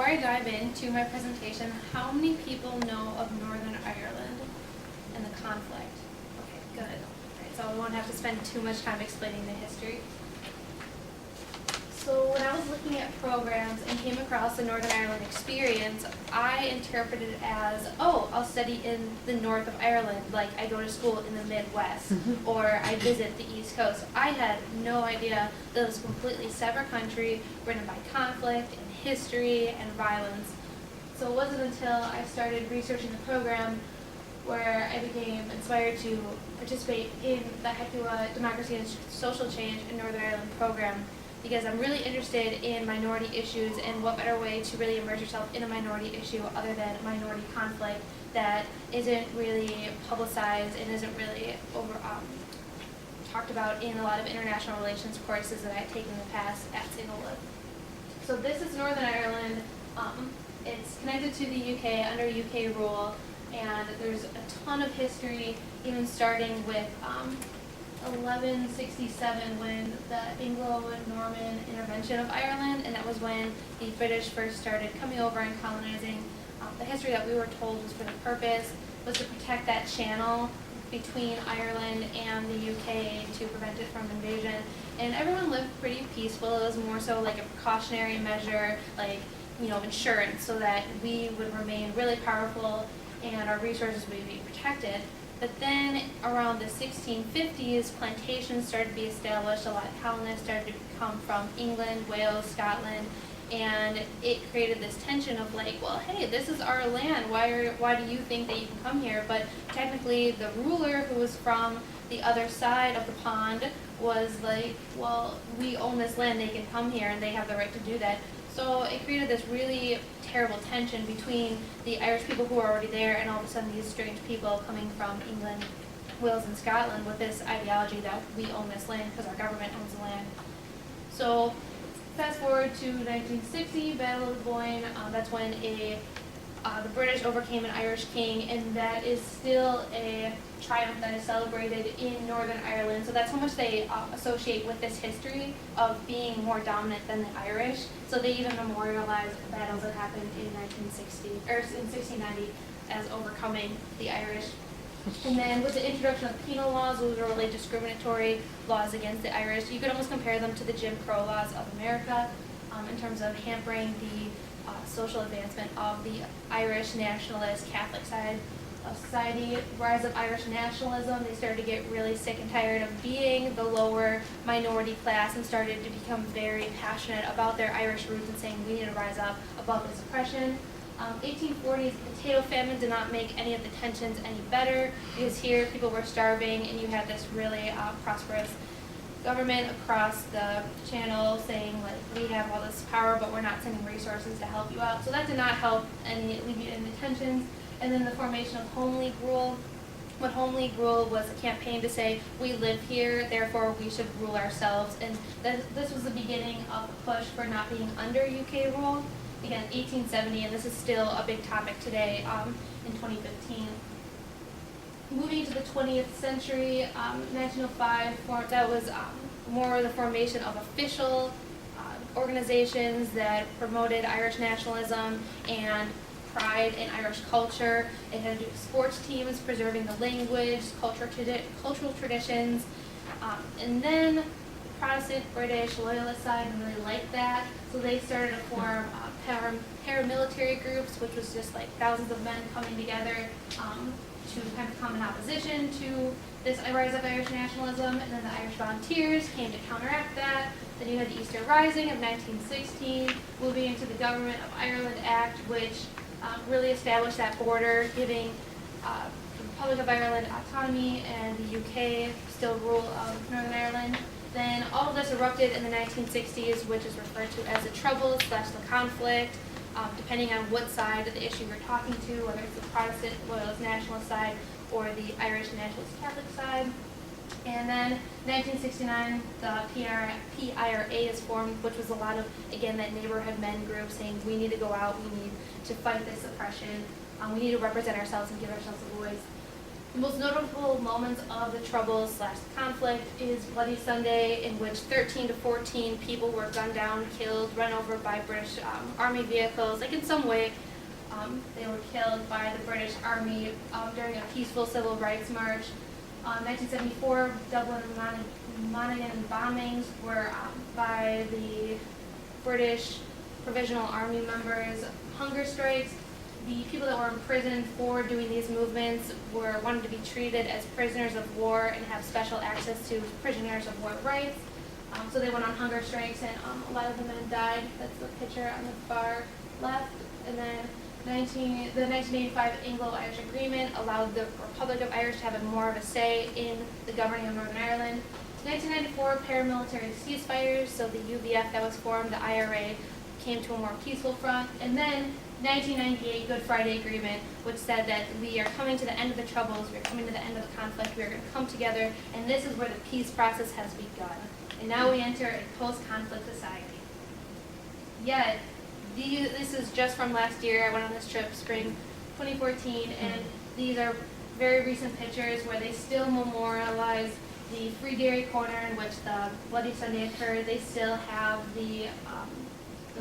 before I dive into my presentation, how many people know of Northern Ireland and the conflict? Okay, good. All right, so we won't have to spend too much time explaining the history. So when I was looking at programs and came across the Northern Ireland experience, I interpreted it as, oh, I'll study in the north of Ireland, like I go to school in the Midwest, or I visit the East Coast. I had no idea that it was a completely separate country, written by conflict and history and violence. So it wasn't until I started researching the program where I became inspired to participate in the HECUA Democracy and Social Change in Northern Ireland program, because I'm really interested in minority issues, and what better way to really immerse yourself in a minority issue other than minority conflict that isn't really publicized and isn't really talked about in a lot of international relations courses that I've taken in the past at St. Olaf. So this is Northern Ireland. It's connected to the UK under UK rule, and there's a ton of history, even starting with 1167 when the Anglo-Norman intervention of Ireland, and that was when the British first started coming over and colonizing. The history that we were told was for the purpose was to protect that channel between Ireland and the UK to prevent it from invasion. And everyone lived pretty peaceful. It was more so like a precautionary measure, like, you know, insurance, so that we would remain really powerful and our resources would be protected. But then around the 1650s, plantations started to be established. A lot of colonists started to come from England, Wales, Scotland, and it created this tension of like, well, hey, this is our land. Why do you think that you can come here? But technically, the ruler, who was from the other side of the pond, was like, well, we own this land. They can come here, and they have the right to do that. So it created this really terrible tension between the Irish people who were already there and all of a sudden these strange people coming from England, Wales, and Scotland with this ideology that we own this land because our government owns the land. So fast forward to 1960, Battle of the Boyne. That's when the British overcame an Irish king, and that is still a triumph that is celebrated in Northern Ireland. So that's how much they associate with this history of being more dominant than the Irish. So they even memorialize the battles that happened in 1690 as overcoming the Irish. And then with the introduction of penal laws, those were really discriminatory laws against the Irish. You could almost compare them to the Jim Crow laws of America in terms of hampering the social advancement of the Irish nationalist Catholic side of society. Rise of Irish nationalism, they started to get really sick and tired of being the lower minority class and started to become very passionate about their Irish roots and saying we need to rise up above this oppression. 1840s potato famine did not make any of the tensions any better, because here people were starving and you had this really prosperous government across the channel saying, like, we have all this power but we're not sending resources to help you out. So that did not help alleviate any tensions. And then the formation of Home League rule. What Home League rule was a campaign to say, we live here, therefore we should rule ourselves. And this was the beginning of the push for not being under UK rule. Again, 1870, and this is still a big topic today in 2015. Moving to the 20th century, 1905, that was more the formation of official organizations that promoted Irish nationalism and pride in Irish culture. It had to do with sports teams, preserving the language, cultural traditions, and then the Protestant, British, Loyalist side didn't really like that, so they started to form paramilitary groups, which was just like thousands of men coming together to kind of come in opposition to this rise of Irish nationalism. And then the Irish Volunteers came to counteract that. Then you had the Easter Rising of 1916, moving into the Government of Ireland Act, which really established that border, giving the Republic of Ireland autonomy and the UK still rule of Northern Ireland. Then all of this erupted in the 1960s, which is referred to as the Troubles / the conflict, depending on what side of the issue you're talking to, whether it's the Protestant Loyalist Nationalist side or the Irish Nationalist Catholic side. And then 1969, the PIRA is formed, which was a lot of, again, that neighborhood men group saying we need to go out, we need to fight this oppression, we need to represent ourselves and give ourselves a voice. The most notable moments of the Troubles / conflict is Bloody Sunday, in which 13 to 14 people were gunned down, killed, run over by British Army vehicles. Like in some way, they were killed by the British Army during a peaceful civil rights march. 1974, Dublin and Monaghan bombings were by the British Provisional Army members. Hunger strikes. The people that were imprisoned for doing these movements wanted to be treated as prisoners of war and have special access to prisoners of war rights. So they went on hunger strikes, and a lot of the men died. That's the picture on the far left. And then the 1985 Anglo-Irish Agreement allowed the Republic of Irish to have more of a say in the governing of Northern Ireland. 1994 paramilitary ceasefires, so the UVF that was formed, the IRA, came to a more peaceful front. And then 1998 Good Friday Agreement, which said that we are coming to the end of the Troubles, we are coming to the end of the conflict, we are going to come together, and this is where the peace process has begun. And now we enter a post-conflict society. Yet, this is just from last year. I went on this trip, spring 2014, and these are very recent pictures where they still memorialize the Free Dairy Corner in which the Bloody Sunday occurred. They still have the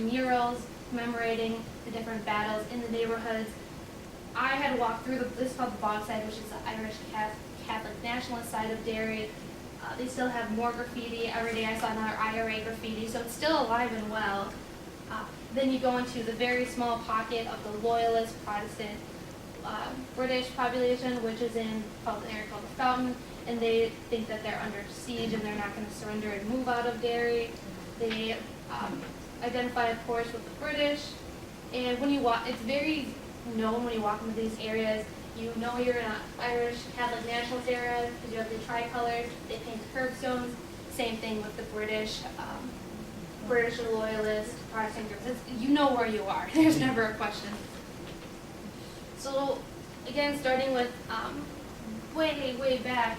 murals commemorating the different battles in the neighborhoods. I had walked through this is called the Bog side, which is the Irish Catholic nationalist side of Derry. They still have more graffiti. Every day I saw another IRA graffiti, so it's still alive and well. Then you go into the very small pocket of the loyalist Protestant British population, which is in an area called the Fountain, and they think that they're under siege and they're not going to surrender and move out of Derry. They identify, of course, with the British, and when you walk, it's very known when you walk into these areas. You know you're in an Irish Catholic nationalist area because you have the tricolors. They paint curbstones. Same thing with the British loyalist Protestant groups. You know where you are. There's never a question. So, again, starting with way back,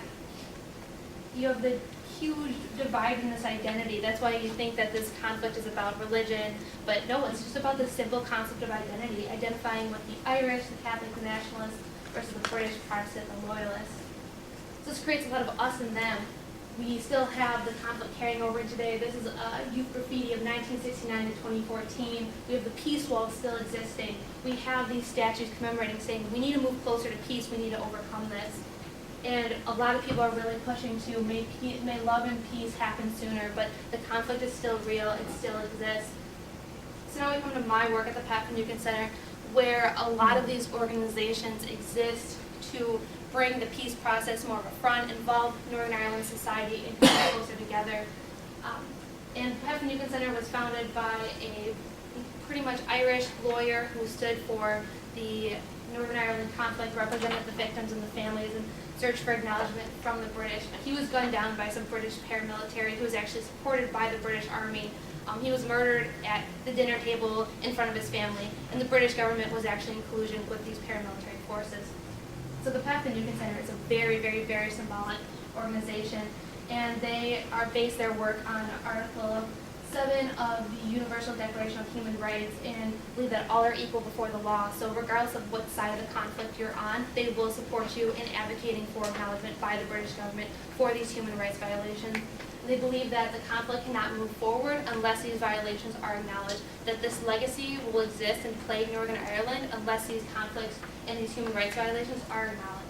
you have the huge divide in this identity. That's why you think that this conflict is about religion, but no, it's just about the simple concept of identity, identifying with the Irish, the Catholic, the nationalists, versus the British, Protestant, the loyalists. So this creates a lot of us and them. We still have the conflict carrying over today. This is a youth graffiti of 1969 to 2014. We have the peace wall still existing. We have these statues commemorating, saying we need to move closer to peace, we need to overcome this. And a lot of people are really pushing to may love and peace happen sooner, but the conflict is still real, it still exists. So now we come to my work at the Pat Finucane Center, where a lot of these organizations exist to bring the peace process more of a front, involve Northern Ireland society, and come closer together. And Pat Finucane Center was founded by a pretty much Irish lawyer who stood for the Northern Ireland conflict, represented the victims and the families, and searched for acknowledgement from the British. He was gunned down by some British paramilitary who was actually supported by the British Army. He was murdered at the dinner table in front of his family, and the British government was actually in collusion with these paramilitary forces. So the Pat Finucane Center is a very symbolic organization, and they are based their work on Article 7 of the Universal Declaration of Human Rights, and believe that all are equal before the law. So regardless of what side of the conflict you're on, they will support you in advocating for acknowledgement by the British government for these human rights violations. They believe that the conflict cannot move forward unless these violations are acknowledged, that this legacy will exist and plague Northern Ireland unless these conflicts and these human rights violations are acknowledged.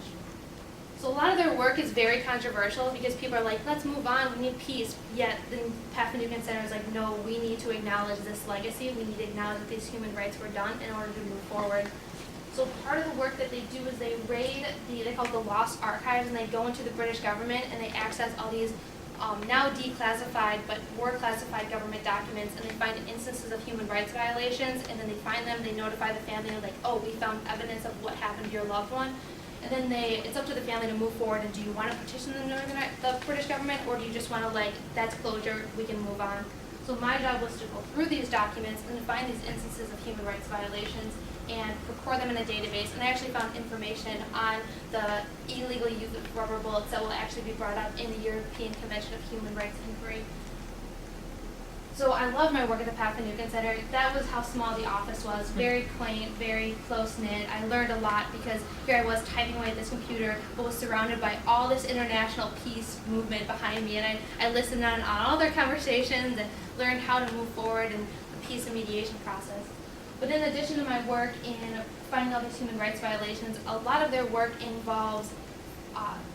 So a lot of their work is very controversial because people are like, let's move on, we need peace. Yet the Pat Finucane Center is like, no, we need to acknowledge this legacy. We need to acknowledge that these human rights were done in order to move forward. So part of the work that they do is they raid they call it the Lost Archives, and they go into the British government and they access all these now declassified but were classified government documents, and they find instances of human rights violations, and then they find them, they notify the family, like, oh, we found evidence of what happened to your loved one. And then it's up to the family to move forward, and do you want to petition the British government, or do you just want to, like, that's closure, we can move on. So my job was to go through these documents and to find these instances of human rights violations and record them in a database. And I actually found information on the illegal use of rubber bullets that will actually be brought up in the European Convention of Human Rights Inquiry. So I love my work at the Papanuken Center. That was how small the office was, very quaint, very close-knit. I learned a lot because here I was typing away at this computer, but was surrounded by all this international peace movement behind me. And I listened on all their conversations and learned how to move forward in the peace and mediation process. But in addition to my work in finding all these human rights violations, a lot of their work involves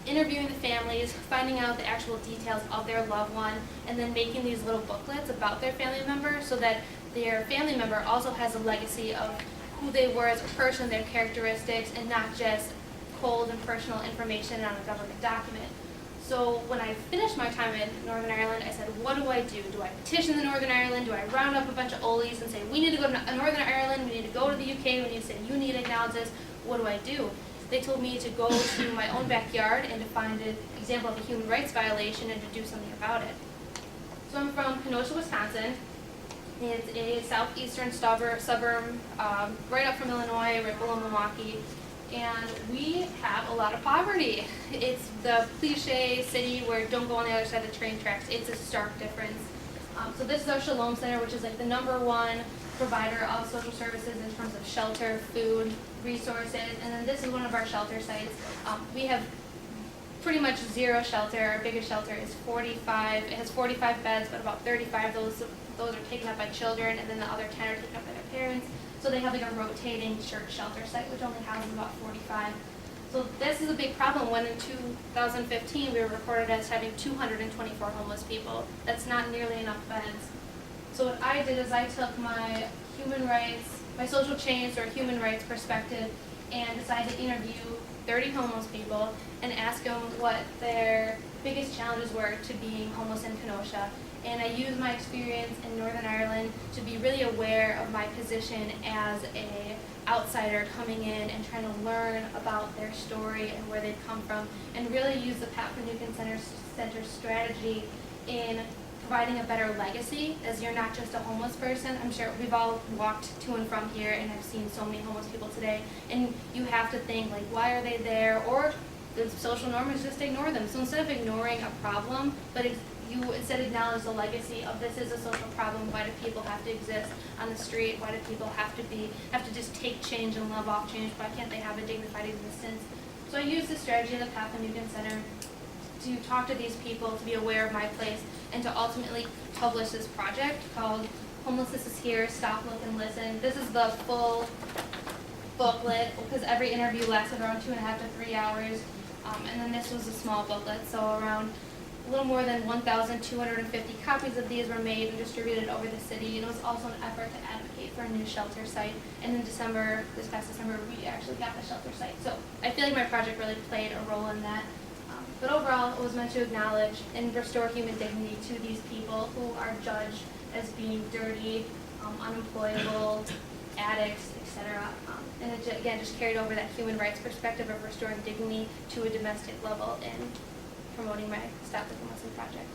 interviewing the families, finding out the actual details of their loved one, and then making these little booklets about their family member so that their family member also has a legacy of who they were as a person, their characteristics, and not just cold and personal information on a government document. So when I finished my time in Northern Ireland, I said, what do I do? Do I petition the Northern Ireland? Do I round up a bunch of Olies and say, we need to go to Northern Ireland, we need to go to the UK, we need to say, you need to acknowledge this? What do I do? They told me to go to my own backyard and to find an example of a human rights violation and to do something about it. So I'm from Kenosha, Wisconsin. It's a southeastern suburb right up from Illinois, right below Milwaukee. And we have a lot of poverty. It's the cliche city where don't go on the other side of the train tracks. It's a stark difference. So this is our Shalom Center, which is like the #1 provider of social services in terms of shelter, food, resources, and then this is one of our shelter sites. We have pretty much zero shelter. Our biggest shelter is 45. It has 45 beds, but about 35 of those are taken up by children, and then the other 10 are taken up by their parents. So they have like a rotating church shelter site, which only houses about 45. So this is a big problem when in 2015 we were reported as having 224 homeless people. That's not nearly enough beds. So what I did is I took my human rights, my social change or human rights perspective and decided to interview 30 homeless people and ask them what their biggest challenges were to being homeless in Kenosha. And I used my experience in Northern Ireland to be really aware of my position as a outsider coming in and trying to learn about their story and where they've come from, and really use the Papanuken Center strategy in providing a better legacy, as you're not just a homeless person. I'm sure we've all walked to and from here and have seen so many homeless people today, and you have to think, like, why are they there? Or the social norm is just ignore them. So instead of ignoring a problem, but you instead acknowledge the legacy of this is a social problem. Why do people have to exist on the street? Why do people have to just take change and live off change? Why can't they have a dignified existence? So I use the strategy of the Papanuken Center to talk to these people, to be aware of my place, and to ultimately publish this project called Homelessness is Here, Stop, Look, and Listen. This is the full booklet, because every interview lasted around 2.5 to 3 hours. And then this was a small booklet, so around a little more than 1,250 copies of these were made and distributed over the city. And it was also an effort to advocate for a new shelter site. And in December, this past December, we actually got the shelter site. So I feel like my project really played a role in that. But overall, it was meant to acknowledge and restore human dignity to these people who are judged as being dirty, unemployable, addicts, etc. And it, again, just carried over that human rights perspective of restoring dignity to a domestic level and promoting my Stop the Homelessness project.